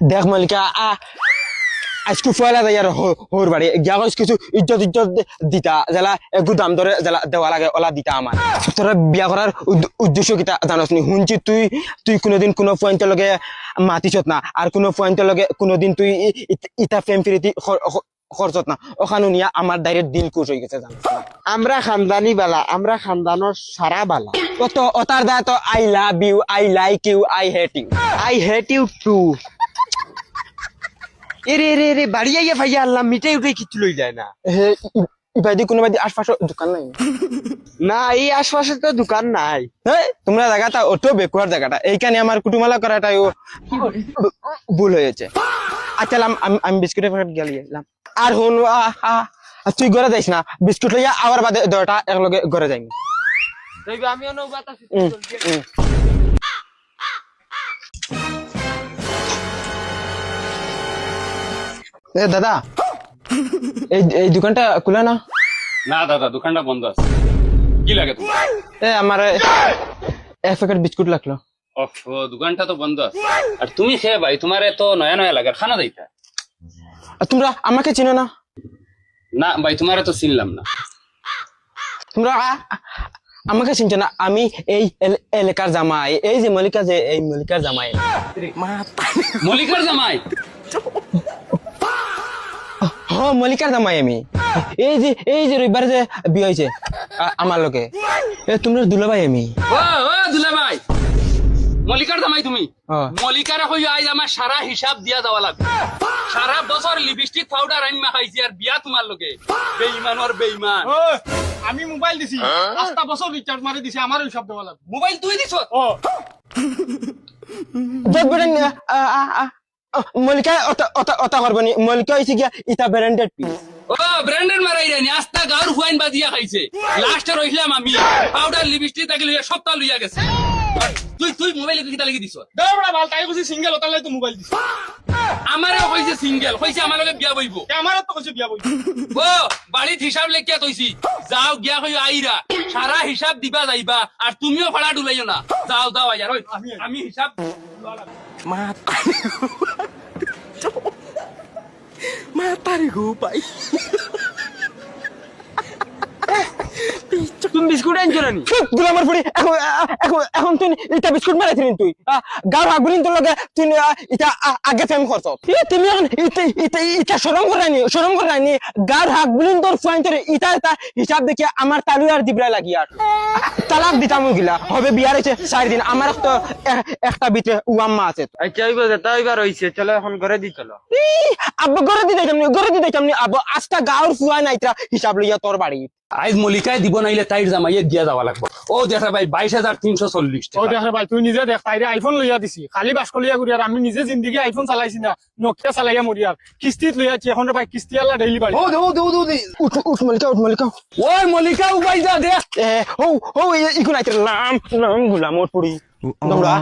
দেখ মল্লিকা আজকে ফয়লা যাই আর হোর বাড়ি গিয়া কিছু ইজ্জত দিতা জেলা একটু দাম ধরে জেলা দেওয়া লাগে ওলা দিতা আমার তোরা বিয়া করার উদ্দেশ্য কিতা জানাস নি শুনছি তুই কোনোদিন কোনো পয়েন্টের লগে মাতিছত না আর কোনো পয়েন্টের লগে কোনোদিন তুই ইটা ফেম ফিরিতি খরচত না ওখানে নিয়ে আমার ডাইরেক্ট দিল খুশ হয়ে গেছে জানো আমরা খানদানি বালা আমরা খানদানোর সারা বালা তো ওতার দা তো I love you I like you I hate you I hate you too এরে বাড়ি আইয়া ভাইয়া আল্লাহ মিটাই উঠে কিছু লই যায় না হে ইবাদি কোনো বাদি আশপাশে দোকান নাই না এই আশপাশে তো দোকান নাই তোমরা জায়গাটা অটো বেকুয়ার জায়গাটা এইখানে আমার কুটুমালা করাটাই ভুল হয়েছে আচ্ছা আমি বিস্কুটের প্যাকেট গেলাম আর হন তুই ঘরে যাইস না বিস্কুট লইয়া আবার বাদে দরটা একলগে ঘরে যাইনি আমিও নৌবাতা এ দাদা এই দোকানটা খুলে না না দাদা দোকানটা বন্ধ আছে কি লাগে তোমার আমার এক প্যাকেট বিস্কুট লাগলো দোকানটা তো বন্ধ আছে আর তুমি খেয়ে ভাই তোমার তো নয়া নয়া লাগে খানা দিতে তোমরা আমাকে চিনো না না ভাই তোমার তো চিনলাম না তোমরা আমাকে চিনছো না আমি এই এলাকার জামাই এই যে মল্লিকা যে এই মল্লিকার জামাই মল্লিকার জামাই মল্লিকার জামাই আমি এই যে রবিবার যে বিয়ে হয়েছে আমার লোকে তোমরা দুলাভাই আমি ও দুলা ভাই মল্লিকার জামাই তুমি মল্লিকার হই আজ আমার সারা হিসাব দিয়া যাওয়া লাগবে সারা বছর লিপস্টিক পাউডার আইন মাখাইছি আর বিয়া তোমার লোকে বেঈমান আর বেঈমান আমি মোবাইল দিছি 5টা বছর রিচার্জ মারি দিছি আমার হিসাব দেওয়া লাগবে মোবাইল তুই দিছ মল্লিকা অতা করবনি মল্লিকা হয়েছে গিয়া ইটা ব্র্যান্ডেড পিস ব্র্যান্ডেড মারাই রানি আস্তা গাউর ফুয়াইন বাজিয়া খাইছে লাস্টে রইলাম আমি পাউডার লিপস্টিক তাকে লইয়া সপ্তাহ লইয়া গেছে তুই মোবাইল কিটা লাগি দিছ দাও বড়া বাল তাই কইছি সিঙ্গেল ওতার লাই তো মোবাইল দিছি আমারে কইছে সিঙ্গেল কইছে আমার লগে বিয়া বইবো আমারও তো কইছে বিয়া বই ও বাড়িত হিসাব লেখিয়া তইছি যাও গিয়া কই আইরা সারা হিসাব দিবা যাইবা আর তুমিও ভাড়া ডুলাইও না যাও আইয়া ওই আমি হিসাব মাতারি গো ভাই তুমি বিস্কুট আনছো না গোলামার ফুড়ি এখন তুই এটা বিস্কুট মারাইছিলি তুই গার হাগুলিন তোর লগে তুই এটা আগে ফেম করছ তুমি এখন এটা শরম করাইনি গার হাগুলিন তোর ফাইন তোর এটা হিসাব দেখে আমার তালু আর দিবরা লাগিয়া তালাক দিতাম গিলা হবে বিয়ার হইছে 4 দিন আমার তো একটা ভিতরে উয়াম্মা আছে আচ্ছা হইব যেটা হইবার হইছে চলো এখন ঘরে দি চলো আব্বা ঘরে দি যাইতাম আব্বা আজটা গাওর ফুয়া নাইতরা হিসাব লইয়া তোর বাড়ি আইজ মল্লিকায় দিব নাইলে তাইর জামাইয়ে দিয়া যাওয়া লাগবে ও দেখা ভাই 22,340 ও দেখা ভাই তুই নিজে দেখ তাইরে আইফোন লইয়া দিছি খালি বাসকলিয়া করি আর আমি নিজে জিন্দেগি আইফোন চালাইছি না নোকিয়া চালাইয়া মরি আর কিস্তিত লইয়াছি এখন ভাই কিস্তি আল্লাহ ডেইলি বাড়ি উঠ মল্লিকা ওই মল্লিকা উপাই যা দেখ ইকো নাইতরা নাম গুলাম ওর পুরি দৌড়া